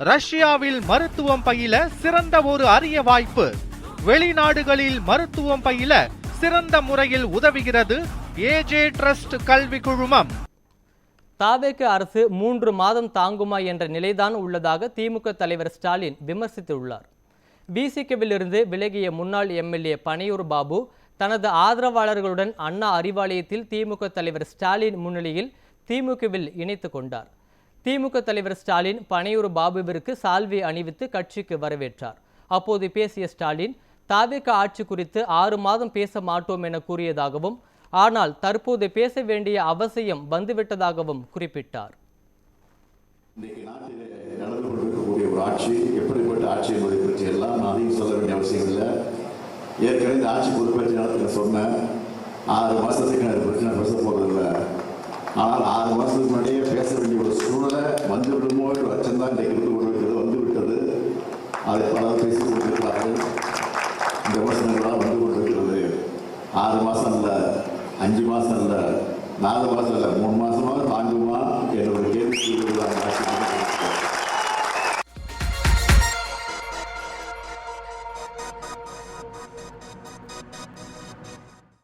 ரஷ்யாவில் மருத்துவம் பயில சிறந்த ஒரு அரிய வாய்ப்பு. வெளிநாடுகளில் மருத்துவம் பயில சிறந்த முறையில் உதவுகிறது ஏஜே ட்ரஸ்ட் கல்வி குழுமம். தாவேக அரசு 3 மாதம் தாங்குமா என்ற நிலைதான் உள்ளதாக திமுக தலைவர் ஸ்டாலின் விமர்சித்துள்ளார். விசிகவிலிருந்து விலகிய முன்னாள் எம்எல்ஏ பனையூர் பாபு தனது ஆதரவாளர்களுடன் அண்ணா அறிவாலயத்தில் திமுக தலைவர் ஸ்டாலின் முன்னிலையில் திமுகவில் இணைத்துக் கொண்டார். திமுக தலைவர் ஸ்டாலின் பனையூர் பாபுவிற்கு சால்வை அணிவித்து கட்சிக்கு வரவேற்றார். அப்போது பேசிய ஸ்டாலின், தாவேக ஆட்சி குறித்து 6 மாதம் பேச மாட்டோம் என கூறியதாகவும், ஆனால் தற்போது பேச வேண்டிய அவசியம் வந்துவிட்டதாகவும் குறிப்பிட்டார். இன்றைக்கு நாட்டிலே நடந்து கொண்டிருக்கக்கூடிய ஒரு ஆட்சி எப்படிப்பட்ட ஆட்சி என்பதை பற்றி எல்லாம் நான் அதிகம் சொல்ல வேண்டிய அவசியம் இல்லை. ஏற்கனவே இந்த ஆட்சி பொறுப்பேற்ற நேரத்தில் சொன்னேன், 6 மாதத்துக்கு நான் பிரச்சனை பேச போகிறதில்லை. ஆனால் 6 மாதத்துக்கு முன்னாடியே பேச வேண்டிய ஒரு சூழலை வந்து விடுமோ என்ற அச்சம் தான் இன்றைக்கு இருந்து கொண்டிருக்கிறது, வந்து விட்டது. அதை பலர் பேசிக் கொண்டிருக்கிறார்கள். இந்த விமர்சனங்களால் வந்து கொண்டிருக்கிறது. 6 மாதம் இல்லை, 5 மாதம் இல்லை, 4 மாதம் இல்லை, 3 மாதமாக தாங்குமா என்ற ஒரு கேள்வி